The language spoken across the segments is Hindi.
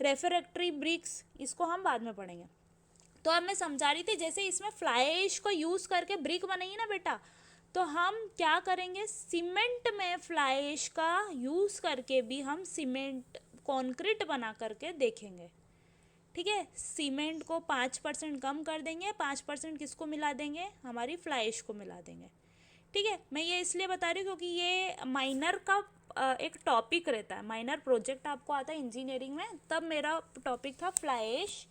रेफ्रैक्टरी ब्रिक्स, इसको हम बाद में पढ़ेंगे। तो अब मैं समझा रही थी, जैसे इसमें फ्लाई ऐश को यूज़ करके ब्रिक बनेगी ना बेटा, तो हम क्या करेंगे, सीमेंट में फ्लाई ऐश का यूज़ करके भी हम सीमेंट कंक्रीट बना करके देखेंगे। ठीक है, सीमेंट को 5% कम कर देंगे, 5% किसको मिला देंगे, हमारी फ्लाई ऐश को मिला देंगे। ठीक है, मैं ये इसलिए बता रही हूँ क्योंकि ये माइनर का एक टॉपिक रहता है, माइनर प्रोजेक्ट आपको आता है इंजीनियरिंग में, तब मेरा टॉपिक था फ्लाई ऐश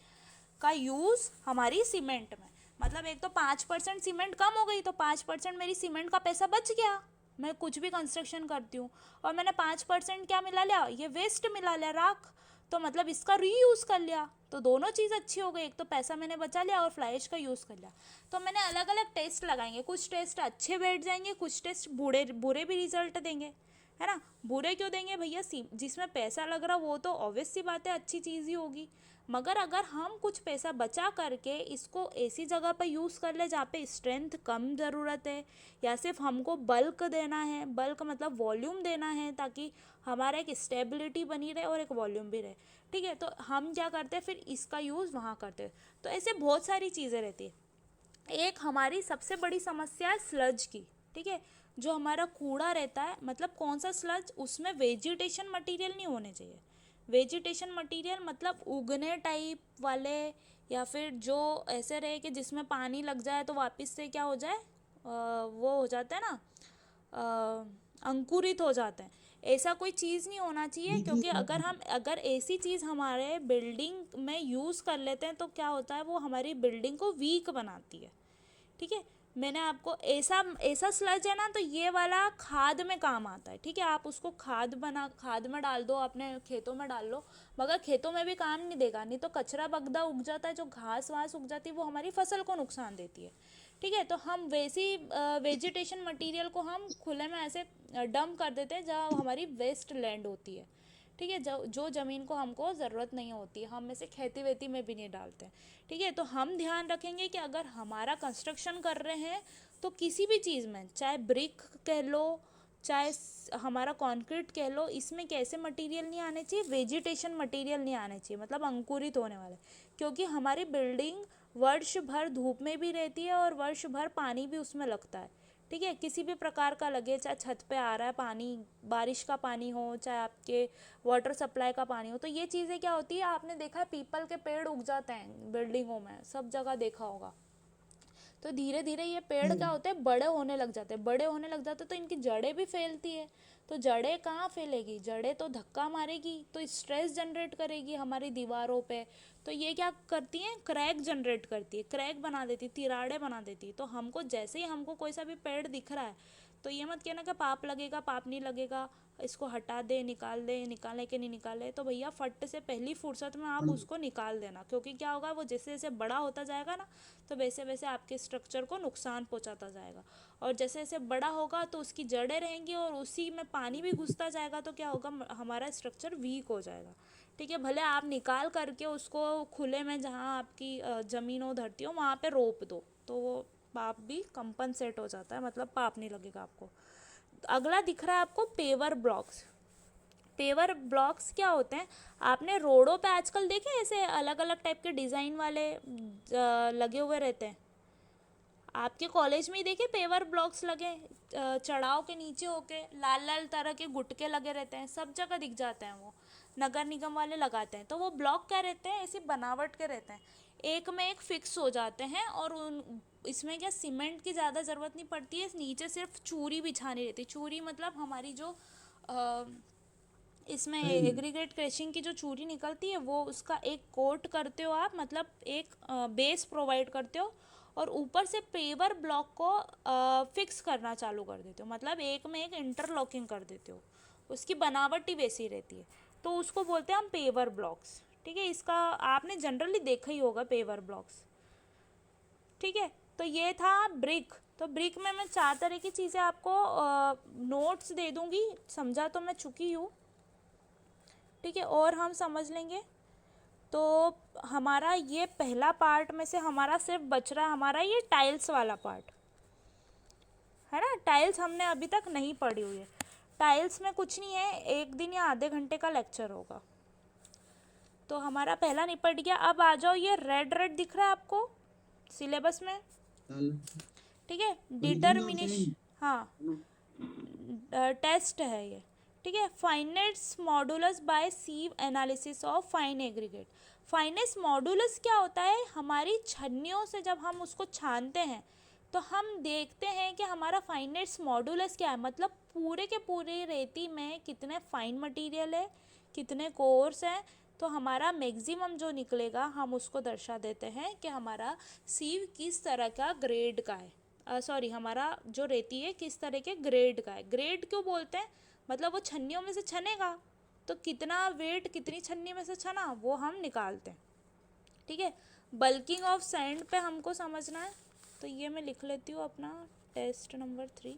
का यूज़ हमारी सीमेंट में। मतलब एक तो 5% सीमेंट कम हो गई, तो 5% मेरी सीमेंट का पैसा बच गया, मैं कुछ भी कंस्ट्रक्शन करती हूँ, और मैंने 5% क्या मिला लिया, ये वेस्ट मिला लिया, राख, तो मतलब इसका रीयूज़ कर लिया, तो दोनों चीज़ अच्छी हो गई, एक तो पैसा मैंने बचा लिया और फ्लाई ऐश का यूज़ कर लिया। तो मैंने अलग अलग टेस्ट लगाएंगे, कुछ टेस्ट अच्छे बैठ जाएंगे, कुछ टेस्ट बुरे भी रिजल्ट देंगे, है ना। बुरे क्यों देंगे भैया, जिसमें पैसा लग रहा वो तो ऑब्वियस सी बात है अच्छी चीज़ ही होगी, मगर अगर हम कुछ पैसा बचा करके इसको ऐसी जगह पर यूज़ कर ले जहाँ पे स्ट्रेंथ कम ज़रूरत है, या सिर्फ हमको बल्क देना है, बल्क मतलब वॉल्यूम देना है, ताकि हमारा एक स्टेबिलिटी बनी रहे और एक वॉल्यूम भी रहे, ठीक है, तो हम क्या करते हैं, फिर इसका यूज़ वहाँ करते हैं। तो ऐसे बहुत सारी चीज़ें रहती है। एक हमारी सबसे बड़ी समस्या है स्लज की, ठीक है, जो हमारा कूड़ा रहता है, मतलब कौन सा स्लज, उसमें वेजिटेशन मटेरियल नहीं होने चाहिए। वेजिटेशन मटेरियल मतलब उगने टाइप वाले, या फिर जो ऐसे रहे कि जिसमें पानी लग जाए तो वापस से क्या हो जाए, वो हो जाता है ना, अंकुरित हो जाते हैं, ऐसा कोई चीज़ नहीं होना चाहिए। क्योंकि अगर ऐसी चीज़ हमारे बिल्डिंग में यूज़ कर लेते हैं तो क्या होता है, वो हमारी बिल्डिंग को वीक बनाती है। ठीक है, मैंने आपको ऐसा ऐसा स्लज है ना, तो ये वाला खाद में काम आता है। ठीक है, आप उसको खाद में डाल दो, अपने खेतों में डाल लो, मगर खेतों में भी काम नहीं देगा, नहीं तो कचरा बगदा उग जाता है, जो घास वास उग जाती है वो हमारी फसल को नुकसान देती है। ठीक है, तो हम वैसी वेजिटेशन मटेरियल को हम खुले में ऐसे डंप कर देते हैं जहाँ हमारी वेस्ट लैंड होती है। ठीक है, जो ज़मीन को हमको ज़रूरत नहीं होती, हम ऐसे खेती वेती में भी नहीं डालते हैं। ठीक है, तो हम ध्यान रखेंगे कि अगर हमारा कंस्ट्रक्शन कर रहे हैं तो किसी भी चीज़ में, चाहे ब्रिक कह लो, चाहे हमारा कंक्रीट कह लो, इसमें कैसे मटेरियल नहीं आने चाहिए, वेजिटेशन मटेरियल नहीं आने चाहिए, मतलब अंकुरित होने वाले। क्योंकि हमारी बिल्डिंग वर्ष भर धूप में भी रहती है और वर्ष भर पानी भी उसमें लगता है। ठीक है, किसी भी प्रकार का लगे, चाहे छत पे आ रहा है पानी, बारिश का पानी हो, चाहे आपके वाटर सप्लाई का पानी हो, तो ये चीज़ें क्या होती है, आपने देखा है पीपल के पेड़ उग जाते हैं बिल्डिंगों में, सब जगह देखा होगा। तो धीरे धीरे ये पेड़ क्या होते हैं, बड़े होने लग जाते हैं, बड़े होने लग जाते हैं, तो इनकी जड़ें भी फैलती है। तो जड़ें कहाँ फैलेगी, जड़ें तो धक्का मारेगी, तो स्ट्रेस जनरेट करेगी हमारी दीवारों पे। तो ये क्या करती हैं, क्रैक जनरेट करती है, क्रैक बना देती, तिराड़े बना देती। तो हमको जैसे ही हमको कोई सा भी पेड़ दिख रहा है, तो ये मत कहना कि पाप लगेगा, पाप नहीं लगेगा, इसको हटा दे, निकाल दे, निकाले कि नहीं निकाले, तो भैया फट से पहली फुर्सत में आप उसको निकाल देना। क्योंकि क्या होगा, वो जैसे जैसे बड़ा होता जाएगा ना, तो वैसे वैसे आपके स्ट्रक्चर को नुकसान पहुंचाता जाएगा। और जैसे जैसे बड़ा होगा तो उसकी जड़ें रहेंगी और उसी में पानी भी घुसता जाएगा, तो क्या होगा, हमारा स्ट्रक्चर वीक हो जाएगा। ठीक है, भले आप निकाल करके उसको खुले में, जहाँ आपकी ज़मीन हो, धरती हो, वहाँ पे रोप दो, तो वो पाप भी कंपनसेट हो जाता है, मतलब पाप नहीं लगेगा आपको। अगला दिख रहा है आपको पेवर ब्लॉक्स। पेवर ब्लॉक्स क्या होते हैं, आपने रोडों पे आजकल देखे ऐसे अलग अलग टाइप के डिज़ाइन वाले लगे हुए रहते हैं। आपके कॉलेज में ही देखे पेवर ब्लॉक्स लगे, चढ़ाव के नीचे होके लाल लाल तरह के गुटके लगे रहते हैं, सब जगह दिख जाते हैं, वो नगर निगम वाले लगाते हैं। तो वो ब्लॉक क्या रहते हैं, ऐसी बनावट के रहते हैं, एक में एक फिक्स हो जाते हैं, और उन इसमें क्या सीमेंट की ज़्यादा ज़रूरत नहीं पड़ती है, नीचे सिर्फ चूरी बिछानी रहती है। चूरी मतलब हमारी जो इसमें एग्रीगेट क्रशिंग की जो चूरी निकलती है, वो उसका एक कोट करते हो आप, मतलब एक बेस प्रोवाइड करते हो, और ऊपर से पेवर ब्लॉक को फिक्स करना चालू कर देते हो, मतलब एक में एक इंटरलॉकिंग कर देते हो, उसकी बनावट ही वैसी रहती है, तो उसको बोलते हैं हम पेवर ब्लॉक्स। ठीक है, इसका आपने जनरली देखा ही होगा पेवर ब्लॉक्स। ठीक है, तो ये था ब्रिक। तो ब्रिक में मैं 4 तरह की चीज़ें आपको नोट्स दे दूँगी, समझा तो मैं चुकी हूँ। ठीक है, और हम समझ लेंगे। तो हमारा ये पहला पार्ट में से हमारा सिर्फ बच रहा हमारा ये टाइल्स वाला पार्ट, है ना। टाइल्स हमने अभी तक नहीं पढ़ी हुई है। टाइल्स में कुछ नहीं है, 1 दिन या आधे घंटे का लेक्चर होगा। तो हमारा पहला निपट गया। अब आ जाओ, ये रेड रेड दिख रहा है आपको सिलेबस में, ठीक है, डिटर्मिनेशन, हाँ, टेस्ट है ये, ठीक है। Fineness modulus by sieve analysis of fine aggregate. Fineness modulus क्या होता है, हमारी छन्नियों से जब हम उसको छानते हैं तो हम देखते हैं कि हमारा फाइनेट्स मॉडुलस क्या है, मतलब पूरे के पूरे रेती में कितने फाइन मटेरियल है, कितने कोर्स हैं। तो हमारा मैक्सिमम जो निकलेगा हम उसको दर्शा देते हैं कि हमारा सीव किस तरह का ग्रेड का है, सॉरी, हमारा जो रेती है किस तरह के ग्रेड का है। ग्रेड क्यों बोलते हैं, मतलब वो छन्नियों में से छनेगा तो कितना वेट कितनी छन्नी में से छना वो हम निकालते हैं, ठीक है। बल्किंग ऑफ सैंड पे हमको समझना है, तो ये मैं लिख लेती हूँ अपना test number 3,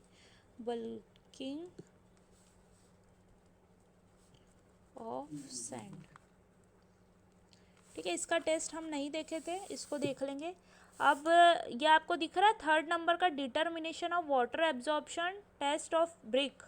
bulking of sand, ठीक है। इसका टेस्ट हम नहीं देखे थे, इसको देख लेंगे। अब ये आपको दिख रहा है 3rd नंबर का, determination of water absorption test of brick,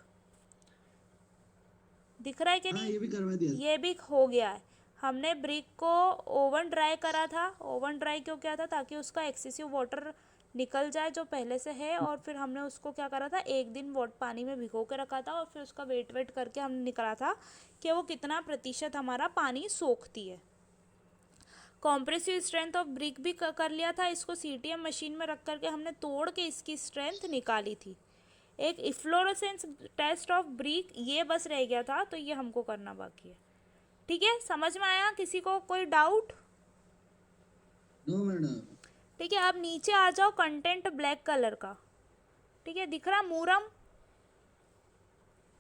दिख रहा है कि नहीं? ये भी करवा दिया, ये भी हो गया है। हमने ब्रिक को ओवन ड्राई करा था। ओवन ड्राई क्यों किया था, ताकि उसका एक्सेसिव वाटर निकल जाए जो पहले से है, और फिर हमने उसको क्या करा था, एक दिन पानी में भिगो के रखा था, और फिर उसका वेट करके हमने निकाला था कि वो कितना प्रतिशत हमारा पानी सोखती है। कॉम्प्रेसिव स्ट्रेंथ ऑफ ब्रिक भी कर लिया था, इसको सीटीएम मशीन में रख करके हमने तोड़ के इसकी स्ट्रेंथ निकाली थी। एक इफ्लोरेसेंस टेस्ट ऑफ ब्रिक ये बस रह गया था, तो ये हमको करना बाकी है, ठीक है। समझ में आया किसी को कोई डाउट? No madam. ठीक है, अब नीचे आ जाओ, कंटेंट ब्लैक कलर का, ठीक है, दिख रहा मूरम,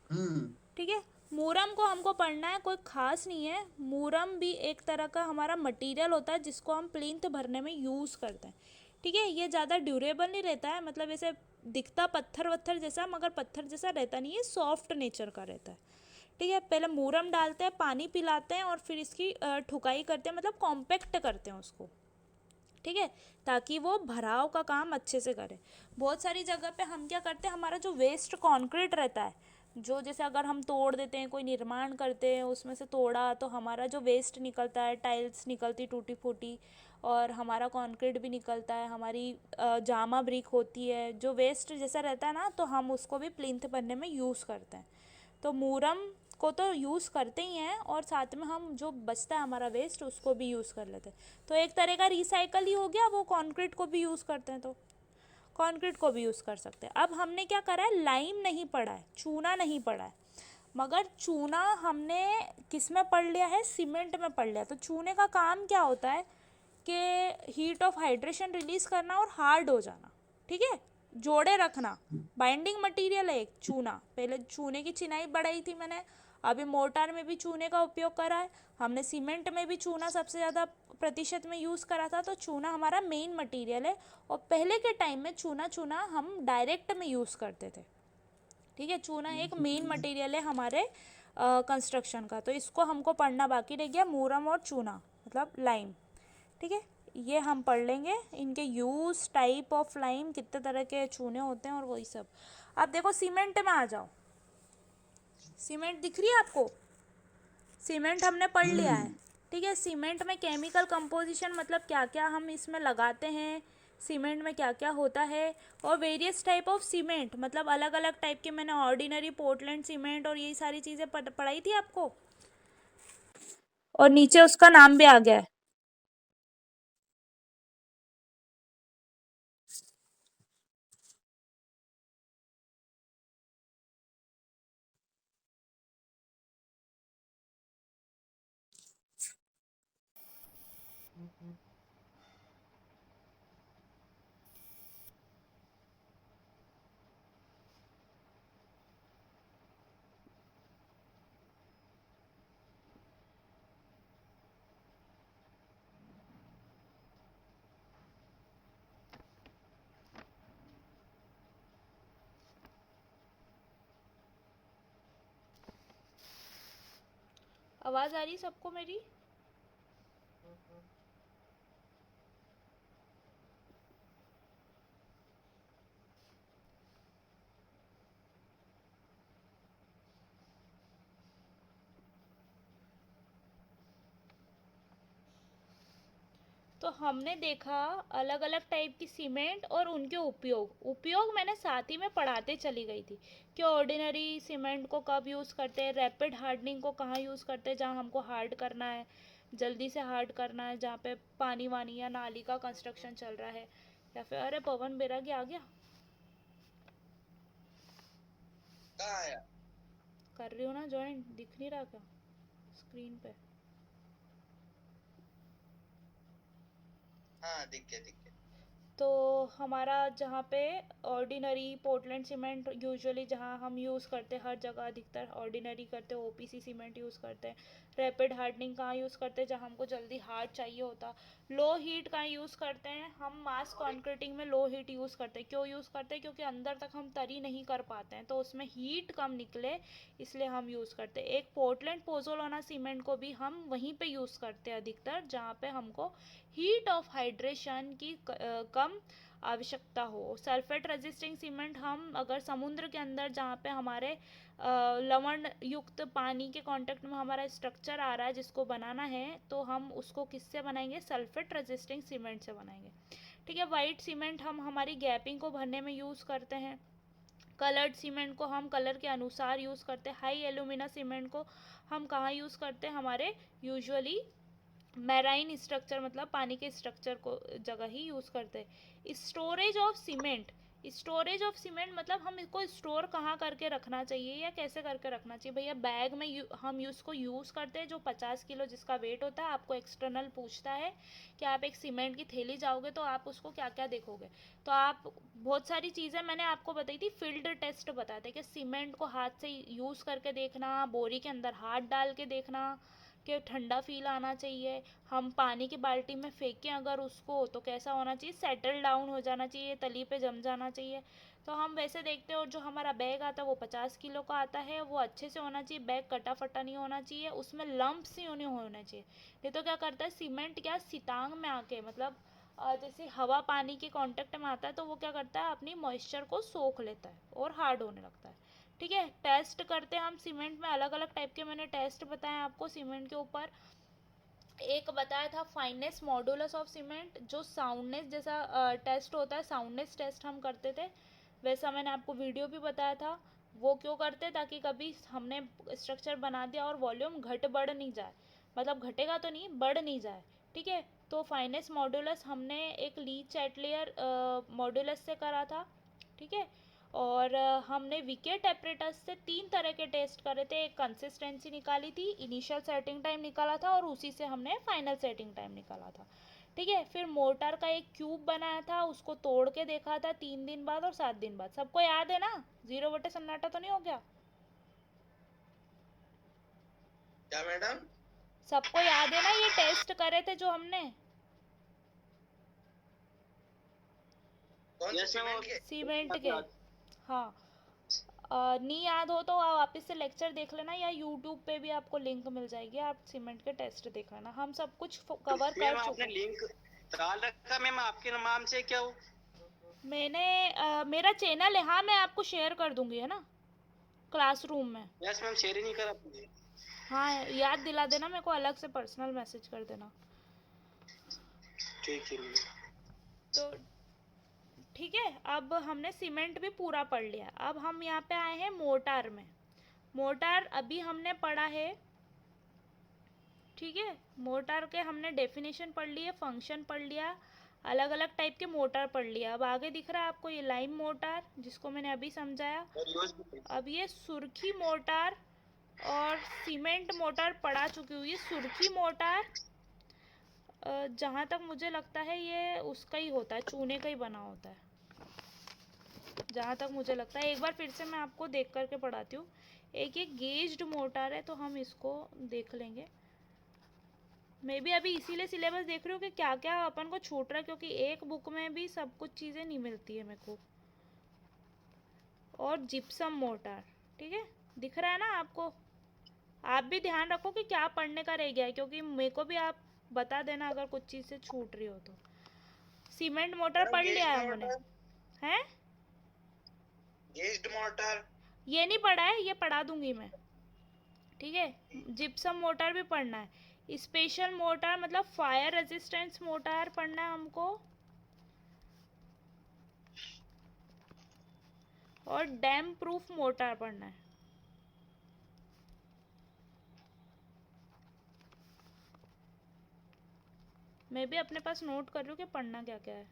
हाँ ठीक है। मूरम को हमको पढ़ना है, कोई खास नहीं है। मूरम भी एक तरह का हमारा मटेरियल होता है जिसको हम प्लिंथ भरने में यूज़ करते हैं, ठीक है। ये ज़्यादा ड्यूरेबल नहीं रहता है, मतलब ऐसे दिखता पत्थर वत्थर जैसा, मगर पत्थर जैसा रहता नहीं है, सॉफ्ट नेचर का रहता है, ठीक है। पहले मूरम डालते हैं, पानी पिलाते हैं, और फिर इसकी ठुकाई करते हैं, मतलब कॉम्पैक्ट करते हैं उसको, ठीक है, ताकि वो भराव का काम अच्छे से करे। बहुत सारी जगह पे हम क्या करते हैं, हमारा जो वेस्ट कंक्रीट रहता है, जो जैसे अगर हम तोड़ देते हैं, कोई निर्माण करते हैं, उसमें से तोड़ा तो हमारा जो वेस्ट निकलता है, टाइल्स निकलती टूटी फूटी, और हमारा कंक्रीट भी निकलता है, हमारी जामा ब्रिक होती है, जो वेस्ट जैसा रहता है ना, तो हम उसको भी प्लिंथ बनने में यूज़ करते हैं। तो मूरम को तो यूज़ करते ही हैं, और साथ में हम जो बचता है हमारा वेस्ट उसको भी यूज़ कर लेते हैं। तो एक तरह का रिसाइकल ही हो गया, वो कंक्रीट को भी यूज़ करते हैं, तो कंक्रीट को भी यूज़ कर सकते हैं। अब हमने क्या करा है, लाइम नहीं पढ़ा है, चूना नहीं पढ़ा है, मगर चूना हमने किस में पढ़ लिया है, सीमेंट में पढ़ लिया। तो चूने का काम क्या होता है कि हीट ऑफ हाइड्रेशन रिलीज़ करना और हार्ड हो जाना, ठीक है, जोड़े रखना। बाइंडिंग मटेरियल है एक चूना, पहले चूने की चिनाई बढ़ाई थी मैंने, अभी मोर्टार में भी चूने का उपयोग करा है, हमने सीमेंट में भी चूना सबसे ज़्यादा प्रतिशत में यूज़ करा था। तो चूना हमारा मेन मटेरियल है, और पहले के टाइम में चूना हम डायरेक्ट में यूज़ करते थे, ठीक है। चूना एक मेन मटेरियल है हमारे कंस्ट्रक्शन का, तो इसको हमको पढ़ना बाकी रह गया, मूरम और चूना मतलब लाइम, ठीक है। ये हम पढ़ लेंगे, इनके यूज़, टाइप ऑफ लाइम, कितने तरह के चूने होते हैं, और वही सब। अब देखो सीमेंट में आ जाओ, सीमेंट दिख रही है आपको, सीमेंट हमने पढ़ लिया है, ठीक है। सीमेंट में केमिकल कंपोजिशन, मतलब क्या क्या हम इसमें लगाते हैं, सीमेंट में क्या क्या होता है, और वेरियस टाइप ऑफ सीमेंट, मतलब अलग अलग टाइप के, मैंने ऑर्डिनरी, पोर्टलैंड सीमेंट और यही सारी चीज़ें पढ़ाई थी आपको, और नीचे उसका नाम भी आ गया है। आवाज़ आ रही सबको मेरी? तो हमने देखा अलग अलग टाइप की सीमेंट और उनके उपयोग मैंने साथ ही में पढ़ाते चली गई थी कि ऑर्डिनरी सीमेंट को कब यूज़ करते हैं, रैपिड हार्डनिंग को कहाँ यूज़ करते हैं जहाँ हमको हार्ड करना है, जल्दी से हार्ड करना है, जहाँ पे पानी वानी या नाली का कंस्ट्रक्शन चल रहा है, या फिर अरे पवन बैरागी आ गया। कहाँ आया? कर रही हो ना ज्वाइन, दिख नहीं रहा क्या स्क्रीन पे? हाँ दिख गया दिख गया। तो हमारा जहाँ पे ऑर्डिनरी पोर्टलैंड सीमेंट यूजुअली जहाँ हम यूज़ करते हैं हर जगह अधिकतर ऑर्डिनरी करते हैं, ओपीसी सीमेंट यूज़ करते हैं। रैपिड हार्डनिंग कहाँ यूज़ करते हैं जहाँ हमको जल्दी हार्ड चाहिए होता। लो हीट कहाँ यूज़ करते हैं हम, मास कॉन्क्रीटिंग में लो हीट यूज़ करते हैं। क्यों यूज़ करते हैं? क्योंकि अंदर तक हम तरी नहीं कर पाते हैं तो उसमें हीट कम निकले, इसलिए हम यूज़ करते हैं। एक पोर्टलैंड पोज़ोलाना सीमेंट को भी हम वहीं पे यूज़ करते हैं अधिकतर जहाँ पे हमको हीट ऑफ हाइड्रेशन की कम आवश्यकता हो। सल्फेट रेजिस्टिंग सीमेंट हम अगर समुद्र के अंदर जहाँ पे हमारे लवण युक्त पानी के कांटेक्ट में हमारा स्ट्रक्चर आ रहा है जिसको बनाना है, तो हम उसको किससे बनाएंगे? सल्फेट रेजिस्टिंग सीमेंट से बनाएंगे। ठीक है। वाइट सीमेंट हम हमारी गैपिंग को भरने में यूज़ करते हैं। कलर्ड सीमेंट को हम कलर के अनुसार यूज़ करते हैं। हाई एल्यूमिना सीमेंट को हम कहाँ यूज़ करते हैं? हमारे यूजुअली मैराइन स्ट्रक्चर मतलब पानी के स्ट्रक्चर को जगह ही यूज़ करते हैं। Storage of cement, storage of cement मतलब हम इसको स्टोर कहाँ करके रखना चाहिए या कैसे करके रखना चाहिए? भैया बैग में हम इसको यूज़ करते हैं जो 50 किलो जिसका वेट होता है। आपको एक्सटर्नल पूछता है कि आप एक सीमेंट की थैली जाओगे तो आप उसको क्या क्या देखोगे, तो आप बहुत सारी चीज़ें मैंने आपको बताई थी। फील्ड टेस्ट बताते कि सीमेंट को हाथ से यूज़ करके देखना, बोरी के अंदर हाथ डाल के देखना कि ठंडा फील आना चाहिए। हम पानी की बाल्टी में फेंकें अगर उसको तो कैसा होना चाहिए? सेटल डाउन हो जाना चाहिए, तली पे जम जाना चाहिए। तो हम वैसे देखते हैं। और जो हमारा बैग आता है वो 50 किलो का आता है, वो अच्छे से होना चाहिए, बैग कटा फटा नहीं होना चाहिए, उसमें लम्प्स नहीं होने चाहिए। नहीं तो क्या करता है सीमेंट, क्या सितांग में आके मतलब जैसे हवा पानी के कांटेक्ट में आता है तो वो क्या करता है अपनी मॉइस्चर को सोख लेता है और हार्ड होने लगता है। ठीक है। टेस्ट करते हैं हम सीमेंट में, अलग अलग टाइप के मैंने टेस्ट बताए आपको सीमेंट के ऊपर। एक बताया था फाइनेस मॉडुलस ऑफ सीमेंट, जो साउंडनेस जैसा टेस्ट होता है, साउंडनेस टेस्ट हम करते थे, वैसा मैंने आपको वीडियो भी बताया था। वो क्यों करते? ताकि कभी हमने स्ट्रक्चर बना दिया और वॉल्यूम घट बढ़ नहीं जाए, मतलब घटेगा तो नहीं, बढ़ नहीं जाए। ठीक है। तो फाइनेस मॉडुलस हमने एक ली चैटलियर मॉडुलस से करा था। ठीक है। और हमने विकेट एपरेटस से 3 तरह के टेस्ट करे थे। एक कंसिस्टेंसी निकाली थी, इनिशियल सेटिंग टाइम निकाला था और उसी से हमने फाइनल सेटिंग टाइम निकाला था। ठीक है। फिर मोटर का एक क्यूब बनाया था, उसको तोड़ के देखा था 3 दिन बाद और 7 दिन बाद। सबको याद है ना? 0 बटे सन्नाटा तो नहीं हो गया? क्या मैडम? सबको याद है ना ये टेस्ट करे थे जो हमने कौन से सीमेंट के? सीमेंट के? हाँ। नहीं याद हो तो आप वापस से लेक्चर देख लेना या यूट्यूब पे भी आपको लिंक मिल जाएगी, आप सीमेंट के टेस्ट देख लेना। हम सब कुछ कवर कर चुके हैं। लिंक डाल रखा मैम आपके नाम से क्या हो? मैंने मेरा चैनल है, हाँ मैं आपको शेयर कर दूंगी, है ना, क्लासरूम में। यस मैम, शेयर ही नहीं करा। हाँ याद दिला देना मेरे को, अलग से पर्सनल मैसेज कर देना। ठीक है। तो ठीक है। अब हमने सीमेंट भी पूरा पढ़ लिया। अब हम यहाँ पे आए हैं मोटार में। मोटार अभी हमने पढ़ा है। ठीक है। मोटार के हमने डेफिनेशन पढ़ ली है, फंक्शन पढ़ लिया, अलग अलग टाइप के मोटर पढ़ लिया। अब आगे दिख रहा है आपको ये लाइम मोटार जिसको मैंने अभी समझाया। अब ये सुर्खी मोटार और सीमेंट मोटार पढ़ा चुकी हुई है। सुर्खी मोटार जहाँ तक मुझे लगता है ये उसका ही होता है, चूने का ही बना होता है जहाँ तक मुझे लगता है। एक बार फिर से मैं आपको देख करके पढ़ाती हूँ। एक ये गेज्ड मोटार है तो हम इसको देख लेंगे। मैं भी अभी इसीलिए सिलेबस देख रही हूँ कि क्या क्या अपन को छूट रहा है, क्योंकि एक बुक में भी सब कुछ चीज़ें नहीं मिलती है मेरे को। और जिप्सम मोटार, ठीक है, दिख रहा है ना आपको? आप भी ध्यान रखो कि क्या पढ़ने का रह गया है, क्योंकि मेरे को भी आप बता देना अगर कुछ चीज़ से छूट रही हो तो। सीमेंट मोटर पढ़ लिया है हमने, हैं? गेज्ड मोटर ये नहीं पढ़ा है, ये पढ़ा दूंगी मैं। ठीक है। जिप्सम मोटर भी पढ़ना है। स्पेशल मोटार मतलब फायर रेजिस्टेंस मोटार पढ़ना है हमको, और डैम प्रूफ मोटार पढ़ना है। मैं भी अपने पास नोट कर रही हूँ कि पढ़ना क्या क्या है।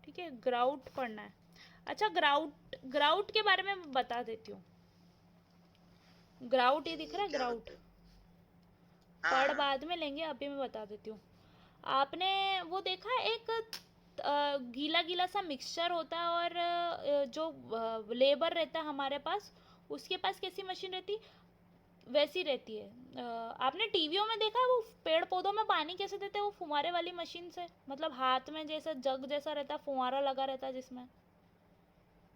ठीक है, ग्राउट पढ़ना है। अच्छा, ग्राउट ग्राउट के बारे में बता देती हूँ। ग्राउट ये दिख रहा है, क्या ग्राउट बताओ? पढ़ हाँ बाद में लेंगे, अभी मैं बता देती हूँ। आपने वो देखा है, एक गीला गीला सा मिक्सचर होता है, और जो लेबर रहता है हमारे पास, उसके पास कैसी मशीन रहती, वैसी रहती है। आपने टीवियों में देखा है वो पेड़ पौधों में पानी कैसे देते हैं, वो फुहारे वाली मशीन से, मतलब हाथ में जैसा जग जैसा रहता है, फुहारा लगा रहता है जिसमें,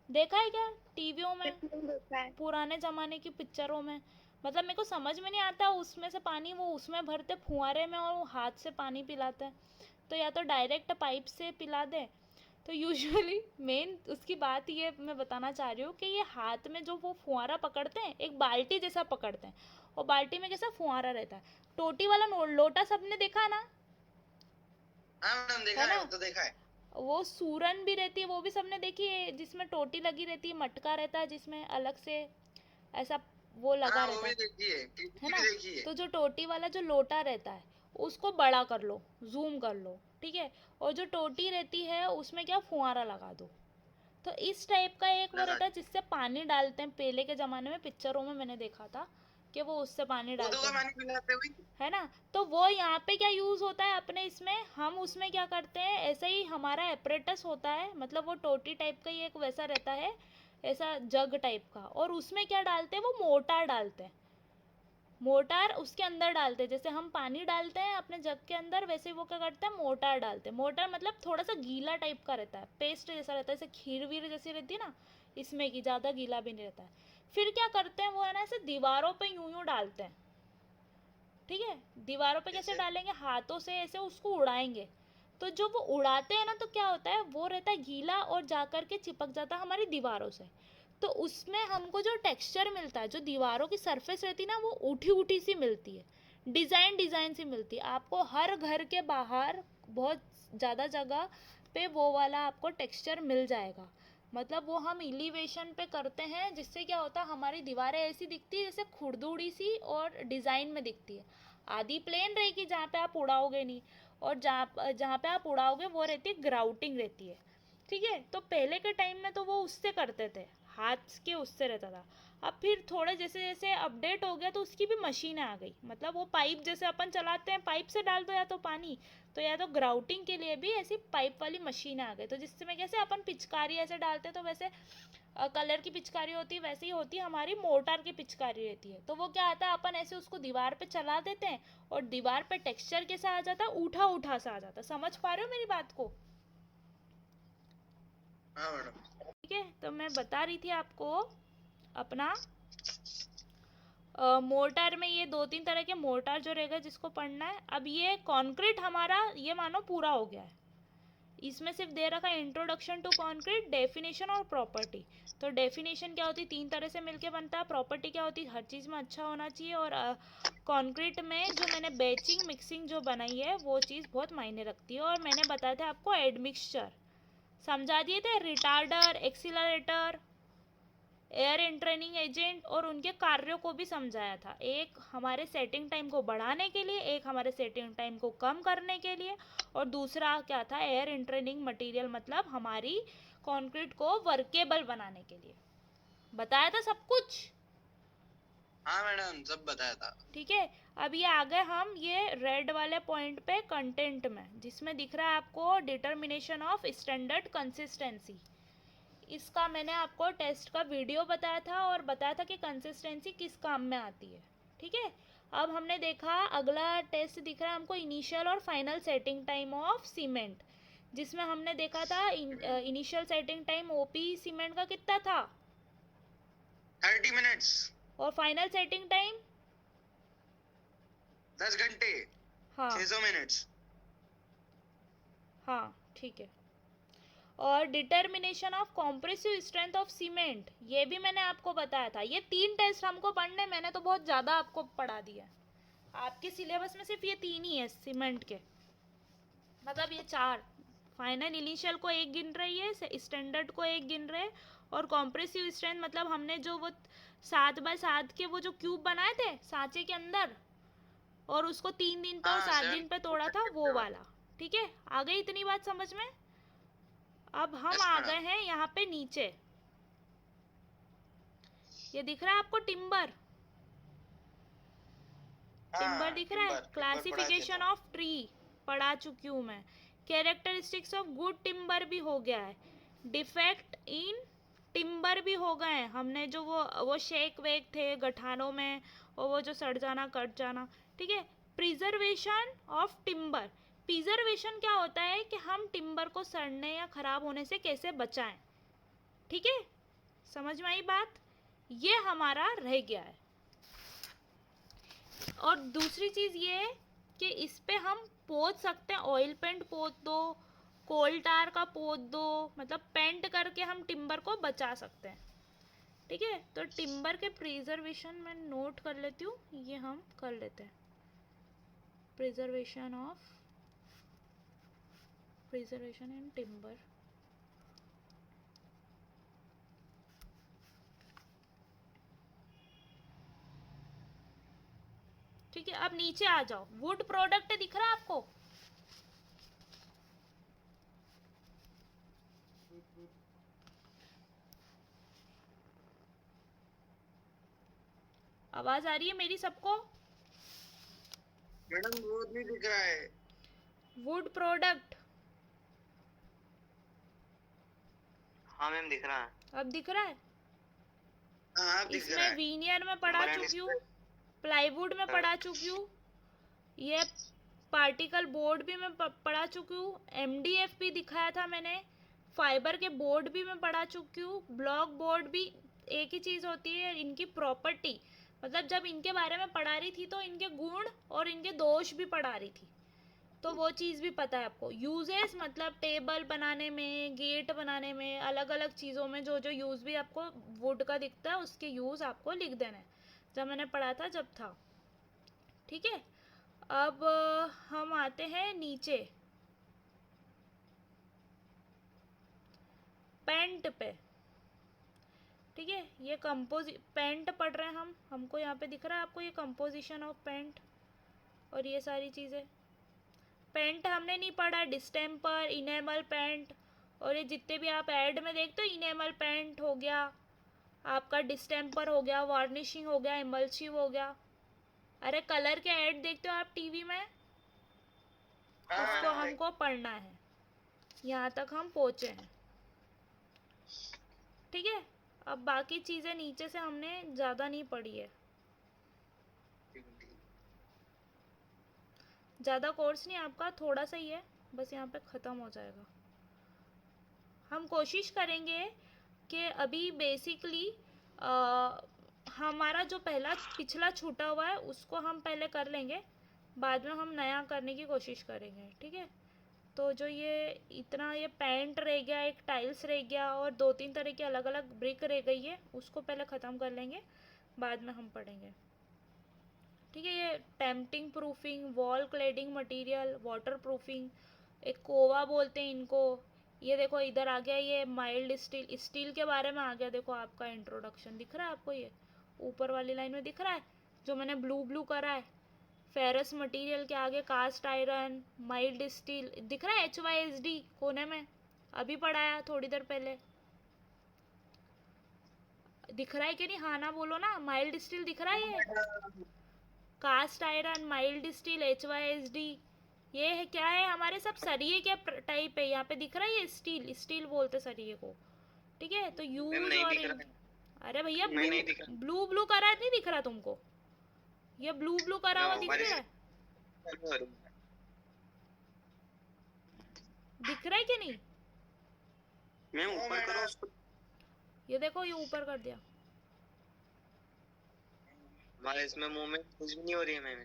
देखा है क्या टीवियों में, पुराने ज़माने की पिक्चरों में। मतलब मेरे को समझ में नहीं आता, उसमें से पानी वो उसमें भरते फुहारे में, और वो हाथ से पानी पिलाते हैं। तो या तो डायरेक्ट पाइप से पिला दे। तो यूजुअली मेन उसकी बात ये मैं बताना चाह रही हूँ कि ये हाथ में जो वो फुहारा पकड़ते हैं, एक बाल्टी जैसा पकड़ते हैं, और बाल्टी में कैसा फुहारा रहता है, टोटी वाला लोटा सबने देखा है ना, हाँ मैडम, देखा है है, ना। वो तो देखा है। वो सूरन भी रहती है, वो भी सबने देखी है, जिसमें टोटी लगी रहती है, मटका रहता है जिसमें अलग से ऐसा वो लगा हाँ वो रहता भी देखी है, है टीवी ना। भी देखी है। तो जो टोटी वाला जो लोटा रहता है, उसको बड़ा कर लो, जूम कर लो, ठीक है। और जो टोटी रहती है उसमें क्या फुहारा लगा दो। तो इस टाइप का एक वो लगा रहता है जिससे पानी डालते हैं, पहले के ज़माने में पिक्चरों में मैंने देखा था कि वो उससे पानी पौधों डालते का हैं, पानी पिलाते हुए। है ना। तो वो यहाँ पे क्या यूज़ होता है अपने इसमें, हम उसमें क्या करते हैं, ऐसे ही हमारा एपरेटस होता है, मतलब वो टोटी टाइप का ही एक वैसा रहता है, ऐसा जग टाइप का, और उसमें क्या डालते हैं, वो मोटार डालते हैं। मोटार उसके अंदर डालते हैं, जैसे हम पानी डालते हैं अपने जग के अंदर, वैसे ही वो क्या करते हैं, मोटार डालते हैं। मोटार मतलब थोड़ा सा गीला टाइप का रहता है, पेस्ट जैसा रहता है, जैसे खीर वीर जैसी रहती है ना, इसमें की ज़्यादा गीला भी नहीं रहता है। फिर क्या करते हैं वो, है ना, ऐसे दीवारों पे यूं यूं डालते हैं। ठीक है, दीवारों पे कैसे जैसे डालेंगे, हाथों से ऐसे उसको उड़ाएंगे। तो जो वो उड़ाते हैं ना, तो क्या होता है, वो रहता है गीला, और जा कर के चिपक जाता है हमारी दीवारों से। तो उसमें हमको जो टेक्सचर मिलता है, जो दीवारों की सरफेस रहती है ना, वो उठी उठी सी मिलती है, डिज़ाइन डिज़ाइन सी मिलती है आपको। हर घर के बाहर बहुत ज़्यादा जगह पे वो वाला आपको टेक्सचर मिल जाएगा। मतलब वो हम एलिवेशन पे करते हैं, जिससे क्या होता है, हमारी दीवारें ऐसी दिखती है जैसे खुरदुड़ी सी, और डिज़ाइन में दिखती है। आधी प्लेन रहेगी जहाँ पे आप उड़ाओगे नहीं, और जहाँ जहाँ पे आप उड़ाओगे वो रहती है ग्राउटिंग रहती है। ठीक है, तो पहले के टाइम में तो वो उससे करते थे, हाथ के उससे रहता था। अब फिर थोड़े जैसे जैसे अपडेट हो गया, तो उसकी भी मशीन आ गई, मतलब वो पाइप जैसे अपन चलाते हैं, पाइप से डाल दो या तो पानी, तो या तो ग्राउटिंग के लिए भी ऐसी पाइप वाली मशीन आ गई। तो जिसमें कैसे अपन पिचकारी ऐसे डालते हैं, तो वैसे कलर की पिचकारी होती है, वैसे ही होती है हमारी मोटार की पिचकारी रहती है। तो वो क्या आता है, अपन ऐसे उसको दीवार पे चला देते हैं, और दीवार पे टेक्सचर कैसा आ जाता है, उठा उठा सा आ जाता है। समझ पा रहे हो मेरी बात को। हाँ मैडम। ठीक है, तो मैं बता रही थी आपको अपना मोर्टार में ये दो तीन तरह के मोर्टार जो रहेगा जिसको पढ़ना है। अब ये कंक्रीट हमारा ये मानो पूरा हो गया है, इसमें सिर्फ दे रखा है इंट्रोडक्शन टू कंक्रीट, डेफिनेशन और प्रॉपर्टी। तो डेफिनेशन क्या होती है, तीन तरह से मिलके बनता है। प्रॉपर्टी क्या होती है, हर चीज़ में अच्छा होना चाहिए। और कंक्रीट में जो मैंने बैचिंग मिक्सिंग जो बनाई है, वो चीज़ बहुत मायने रखती है। और मैंने बताया था आपको एडमिक्सचर समझा दिए थे, retarder, accelerator, air entraining agent, और उनके कार्यों को भी समझाया था। एक हमारे सेटिंग टाइम को बढ़ाने के लिए, एक हमारे सेटिंग टाइम को कम करने के लिए, और दूसरा क्या था, एयर एंट्रेनिंग मटेरियल, मतलब हमारी कंक्रीट को वर्केबल बनाने के लिए। बताया था सब कुछ। हाँ मैडम, सब बताया था। ठीक है, अब ये आ गए हम ये रेड वाले पॉइंट पे, कंटेंट में, जिसमें दिख रहा है आपको डिटर्मिनेशन ऑफ स्टैंडर्ड कंसिस्टेंसी। इसका मैंने आपको टेस्ट का वीडियो बताया था, और बताया था कि कंसिस्टेंसी किस काम में आती है। ठीक है, अब हमने देखा अगला टेस्ट दिख रहा है हमको, इनिशियल और final setting time of cement, जिसमें हमने देखा था initial setting time OP cement का कितना था, 30 मिनट्स। और फाइनल सेटिंग टाइम 10 घंटे। हाँ 600 मिनट्स। हाँ ठीक है। और determination of compressive strength of cement, ये भी मैंने आपको बताया था। ये तीन टेस्ट हमको पढ़ने, मैंने तो बहुत ज़्यादा आपको पढ़ा दिया है। आपके सिलेबस में सिर्फ ये 3 ही है सीमेंट के, मतलब ये 4। फाइनल इनिशियल को 1 गिन रही है, स्टैंडर्ड को 1 गिन रहे, और कॉम्प्रेसिव स्ट्रेंथ मतलब हमने जो वो 7x7 के वो जो क्यूब बनाए थे सांचे के अंदर, और उसको 3 दिन पे और हाँ 7 सेवन। दिन पे तोड़ा था, वो वाला। ठीक है, आ गई इतनी बात समझ में? अब हम यस आ मैडम। गए हैं यहाँ पे नीचे। ये दिख रहा है आपको टिम्बर? टिम्बर हाँ दिख रहा है? टिम्बर टिम्बर पढ़ा थे क्लासिफिकेशन तो। ऑफ ट्री पढ़ा चुकी हूँ मैं। कैरेक्टरिस्टिक्स ऑफ गुड टिम्बर भी हो गया है। डिफेक्ट इन टिम्बर भी हो गए हैं। हमने जो वो शेक वेक थे गठानों में, और वो जो सड़ जाना कट जाना। ठीक है, प्रिजर्वेशन ऑफ टिम्बर। प्रिजर्वेशन क्या होता है कि हम टिम्बर को सड़ने या खराब होने से कैसे बचाएं। ठीक है, समझ में आई बात? ये हमारा रह गया है। और दूसरी चीज़ ये है कि इस पे हम पोत सकते हैं, ऑयल पेंट पोत दो, कोल टार का पोत दो, मतलब पेंट करके हम टिम्बर को बचा सकते हैं। ठीक है, तो टिम्बर के प्रिजर्वेशन मैं नोट कर लेती हूँ, ये हम कर लेते हैं। प्रिजर्वेशन इन टिम्बर। ठीक है, अब नीचे आ जाओ। वुड प्रोडक्ट दिख रहा है आपको? आवाज आ रही है मेरी सबको? मैडम वो नहीं दिख रहा है। वुड प्रोडक्ट हाँ मैम दिख रहा है। अब दिख रहा है? हाँ अब दिख रहा इसमें है। वीनियर में पढ़ा टिम्बर एंड चुकी हूँ, प्लाईवुड में पढ़ा चुकी हूँ, ये पार्टिकल बोर्ड भी मैं पढ़ा चुकी हूँ, एमडीएफ भी दिखाया था मैंने, फाइबर के बोर्ड भी मैं पढ़ा चुकी हूँ, ब्लॉक बोर्ड भी। एक ही चीज़ होती है इनकी प्रॉपर्टी, मतलब जब इनके बारे में पढ़ा रही थी तो इनके गुण और इनके दोष भी पढ़ा रही थी, तो वो चीज़ भी पता है आपको। यूजेस मतलब टेबल बनाने में, गेट बनाने में, अलग अलग चीज़ों में जो जो यूज़ भी आपको वुड का दिखता है उसके यूज़ आपको लिख देना है, जब मैंने पढ़ा था जब था। ठीक है, अब हम आते हैं नीचे पेंट पे। ठीक है, ये पेंट पढ़ रहे हैं हमको यहाँ पे दिख रहा है आपको ये कंपोजिशन ऑफ पेंट और ये सारी चीज़ें। पेंट हमने नहीं पढ़ा, डिस्टेम्पर, इनेमल पेंट, और ये जितने भी आप ऐड में देखते हो, इनेमल पेंट हो गया आपका, डिस्टेम्पर हो गया, वार्निशिंग हो गया, इमल्सिव हो गया। अरे कलर के ऐड देखते हो आप टीवी में, उसको हाँ हमको पढ़ना है। यहाँ तक हम पहुँचे हैं। ठीक है, अब बाकी चीज़ें नीचे से हमने ज़्यादा नहीं पढ़ी है, ज़्यादा कोर्स नहीं आपका, थोड़ा सा ही है, बस यहाँ पे ख़त्म हो जाएगा। हम कोशिश करेंगे कि अभी बेसिकली हमारा जो पिछला छूटा हुआ है उसको हम पहले कर लेंगे, बाद में हम नया करने की कोशिश करेंगे। ठीक है, तो जो ये पेंट रह गया, एक टाइल्स रह गया, और 2-3 तरह की अलग अलग ब्रिक रह गई है, उसको पहले ख़त्म कर लेंगे, बाद में हम पढ़ेंगे। ठीक है, ये tempting proofing, wall cladding material, water proofing, एक कोवा बोलते हैं इनको। ये देखो इधर आ गया, ये माइल्ड स्टील के बारे में आ गया। देखो आपका इंट्रोडक्शन दिख रहा है आपको, ये ऊपर वाली लाइन में दिख रहा है जो मैंने ब्लू करा है। फेरस मटेरियल के आगे कास्ट आयरन, माइल्ड स्टील दिख रहा है, HYSD कोने में, अभी पढ़ाया थोड़ी देर पहले। दिख रहा है कि नहीं? हाँ ना बोलो ना, माइल्ड स्टील दिख रहा है, ये cast iron, mild steel, HYSD। ये है क्या है, हमारे सब सरिये के टाइप है। यहाँ पे दिख रहा है ये स्टील बोलते सरिये को। ठीक है, तो मैम यूज नहीं और दिख रहा है। अरे भैया नहीं दिख रहा। ब्लू करा नहीं दिख रहा तुमको? ये ब्लू करा हुआ दिख रहा है? दिख रहा है कि नहीं? मैम ऊपर करो उसको। ये देखो, ये ऊपर कर दिया। हमारे इसमें मुंह में कुछ भी नहीं हो रही है मैम।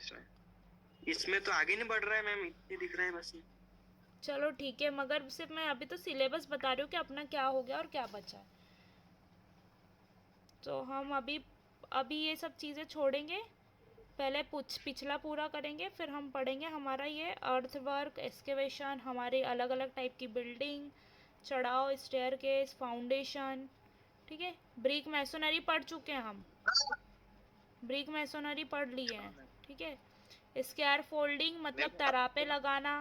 इसमें तो आगे नहीं बढ़ रहा है मैम, इतने दिख रहा है बस। चलो ठीक है, मगर सिर्फ मैं अभी तो सिलेबस बता रही हूँ कि अपना क्या हो गया और क्या बचा है। तो हम अभी ये सब चीज़ें छोड़ेंगे, पहले पिछला पूरा करेंगे, फिर हम पढ़ेंगे हमारा ये अर्थ वर्क, एक्सकेवेशन, हमारे अलग अलग टाइप की बिल्डिंग, चढ़ाव, स्टेयरकेस, फाउंडेशन, ठीक है। ब्रिक मैसोनरी पढ़ चुके हैं हम, ब्रिक मैसोनरी पढ़ लिए हैं, ठीक है। स्क्वायर फोल्डिंग मतलब तरापे लगाना,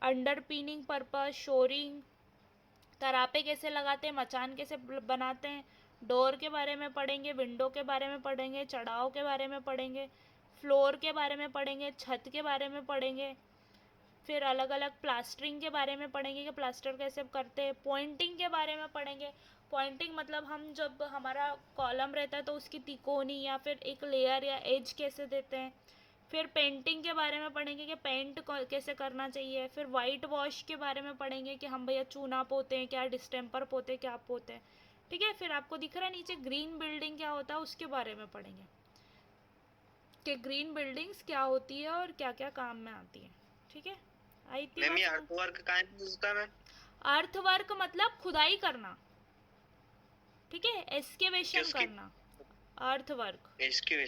अंडर पिनिंग पर्पस, शोरिंग, तरापे कैसे लगाते हैं, मचान कैसे बनाते हैं, डोर के बारे में पढ़ेंगे, विंडो के बारे में पढ़ेंगे, चढ़ाव के बारे में पढ़ेंगे, फ्लोर के बारे में पढ़ेंगे, छत के बारे में पढ़ेंगे, फिर अलग अलग प्लास्टरिंग के बारे में पढ़ेंगे कि प्लास्टर कैसे करते हैं, पॉइंटिंग के बारे में पढ़ेंगे। पॉइंटिंग मतलब हम जब हमारा कॉलम रहता है तो उसकी तिकोनी या फिर एक लेयर या एज कैसे देते हैं। फिर पेंटिंग के बारे में पढ़ेंगे कि पेंट कैसे करना चाहिए। फिर वाइट वॉश के बारे में पढ़ेंगे कि हम भैया चूना पोते हैं क्या, डिस्टेम्पर पोते हैं क्या पोते हैं, ठीक है। फिर आपको दिख रहा है नीचे ग्रीन बिल्डिंग क्या होता है, उसके बारे में पढ़ेंगे कि ग्रीन बिल्डिंग्स क्या होती है और क्या क्या काम में आती है, ठीक है। आई थी मैम ये अर्थ वर्क कहाँ यूज होता है मैम? अर्थ वर्क मतलब खुदाई करना, ठीक है, एक्सकेवेशन किसकी? करना, अर्थ वर्क। इसकी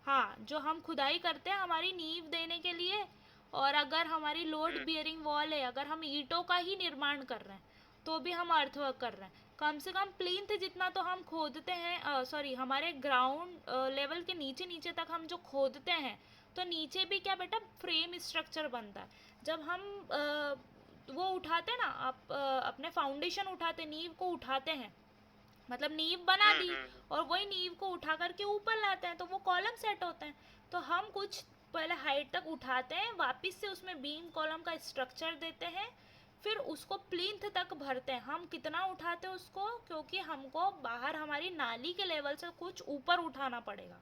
हाँ, जो हम खुदाई करते हैं हमारी नींव देने के लिए, और अगर हमारी लोड बियरिंग वॉल है, अगर हम ईंटों का ही निर्माण कर रहे हैं तो भी हम अर्थवर्क कर रहे हैं। कम से कम प्लिंथ जितना तो हम खोदते हैं, सॉरी हमारे ग्राउंड लेवल के नीचे नीचे तक हम जो खोदते हैं, तो नीचे भी क्या बेटा फ्रेम स्ट्रक्चर बनता है। जब हम वो उठाते हैं ना, आप अपने फाउंडेशन उठाते, नींव को उठाते हैं, मतलब नींव बना दी और वही नींव को उठा करके ऊपर लाते हैं तो वो कॉलम सेट होते हैं। तो हम कुछ पहले हाइट तक उठाते हैं, वापस से उसमें बीम कॉलम का स्ट्रक्चर देते हैं, फिर उसको प्लिंथ तक भरते हैं। हम कितना उठाते हैं उसको, क्योंकि हमको बाहर हमारी नाली के लेवल से कुछ ऊपर उठाना पड़ेगा,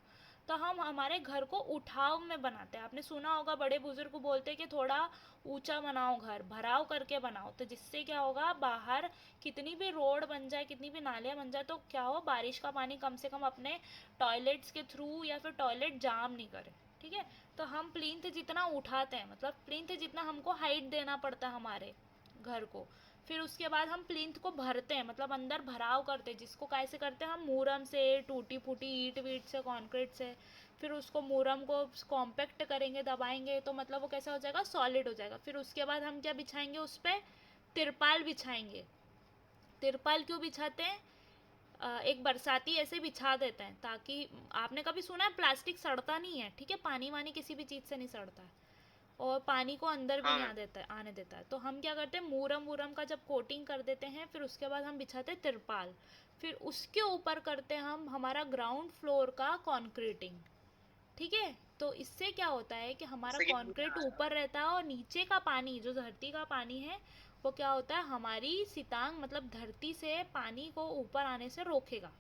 तो हम हमारे घर को उठाव में बनाते हैं। आपने सुना होगा बड़े बुजुर्ग बोलते हैं कि थोड़ा ऊंचा बनाओ घर, भराव करके बनाओ, तो जिससे क्या होगा, बाहर कितनी भी रोड बन जाए, कितनी भी नालियाँ बन जाए, तो क्या हो, बारिश का पानी कम से कम अपने टॉयलेट्स के थ्रू या फिर टॉयलेट जाम नहीं करे, ठीक है। तो हम प्लिंथ जितना उठाते हैं, मतलब प्लिंथ जितना हमको हाइट देना पड़ता है हमारे घर को, फिर उसके बाद हम प्लिंथ को भरते हैं, मतलब अंदर भराव करते हैं, जिसको कैसे करते हैं हम, मूरम से, टूटी फूटी ईंट वीट से, कंक्रीट से। फिर उसको मूरम को कॉम्पैक्ट करेंगे, दबाएंगे, तो मतलब वो कैसा हो जाएगा, सॉलिड हो जाएगा। फिर उसके बाद हम क्या बिछाएंगे उस पर, तिरपाल बिछाएंगे। तिरपाल क्यों बिछाते हैं, एक बरसाती ऐसे बिछा देते हैं ताकि, आपने कभी सुना है प्लास्टिक सड़ता नहीं है, ठीक है, पानी वानी किसी भी चीज़ से नहीं सड़ता है, और पानी को अंदर भी नहीं आने देता है। तो हम क्या करते हैं, मूरम वूरम का जब कोटिंग कर देते हैं, फिर उसके बाद हम बिछाते हैं तिरपाल, फिर उसके ऊपर करते हैं हम हमारा ग्राउंड फ्लोर का कॉन्क्रीटिंग, ठीक है। तो इससे क्या होता है कि हमारा कॉन्क्रीट ऊपर रहता है और नीचे का पानी, जो धरती का पानी है, वो क्या होता है, हमारी सितांग मतलब धरती से पानी को ऊपर आने से रोकेगा,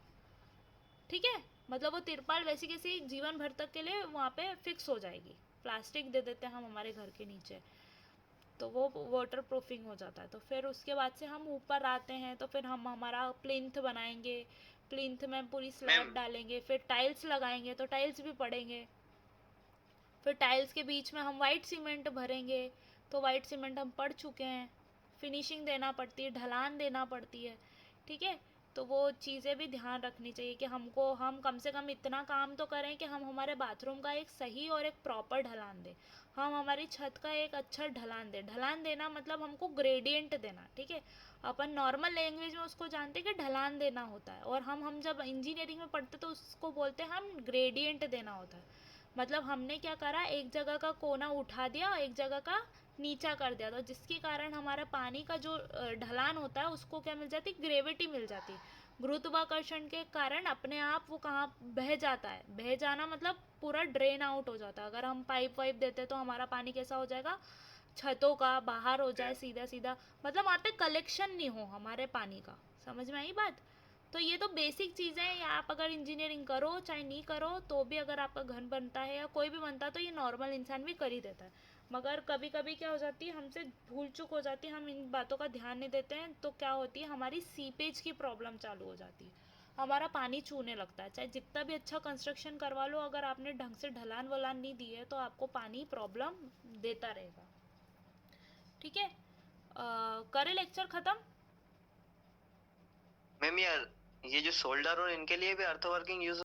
ठीक है। मतलब वो तिरपाल वैसी कैसी जीवन भर तक के लिए वहाँ पे फिक्स हो जाएगी। प्लास्टिक दे देते हैं हम हमारे घर के नीचे, तो वो वाटर प्रूफिंग हो जाता है। तो फिर उसके बाद से हम ऊपर आते हैं, तो फिर हम हमारा प्लिंथ बनाएंगे, प्लिंथ में पूरी स्लैब डालेंगे, फिर टाइल्स लगाएंगे, तो टाइल्स भी पड़ेंगे। फिर टाइल्स के बीच में हम वाइट सीमेंट भरेंगे, तो वाइट सीमेंट हम पढ़ चुके हैं। फिनिशिंग देना पड़ती है, ढलान देना पड़ती है, ठीक है। तो वो चीज़ें भी ध्यान रखनी चाहिए कि हम कम से कम इतना काम तो करें कि हम हमारे बाथरूम का एक सही और एक प्रॉपर ढलान दें, हम हमारी छत का एक अच्छा ढलान दें। ढलान देना मतलब हमको ग्रेडियंट देना, ठीक है। अपन नॉर्मल लैंग्वेज में उसको जानते हैं कि ढलान देना होता है, और हम जब इंजीनियरिंग में पढ़ते तो उसको बोलते हैं हम ग्रेडियंट देना होता है। मतलब हमने क्या करा, एक जगह का कोना उठा दिया और एक जगह का नीचा कर दिया, तो जिसके कारण हमारा पानी का जो ढलान होता है उसको क्या मिल जाती, ग्रेविटी मिल जाती। गुरुत्वाकर्षण के कारण अपने आप वो कहाँ बह जाता है, बह जाना मतलब पूरा ड्रेन आउट हो जाता है। अगर हम पाइप वाइप देते तो हमारा पानी कैसा हो जाएगा, छतों का बाहर हो जाए सीधा सीधा, मतलब वहाँ पे कलेक्शन नहीं हो हमारे पानी का। समझ में आई बात। तो ये तो बेसिक चीज़ें हैं, या आप अगर इंजीनियरिंग करो चाहे नहीं करो, तो भी अगर आपका घर बनता है या कोई भी बनता है तो ये नॉर्मल इंसान भी कर ही देता है। मगर कभी कभी क्या हो जाती है, हमसे भूल चूक हो जाती है, हम इन बातों का ध्यान नहीं देते हैं, तो क्या होती है, हमारी सीपेज की प्रॉब्लम चालू हो जाती है, हमारा पानी चूने लगता है। चाहे जितना भी अच्छा कंस्ट्रक्शन करवा लो, अगर आपने ढंग से ढलान वलान नहीं दी है तो आपको पानी प्रॉब्लम देता रहेगा, ठीक है। करे लेक्चर ख़त्म। मैम यार ये जो सोल्डर और इनके लिए भी अर्थ वर्किंग यूज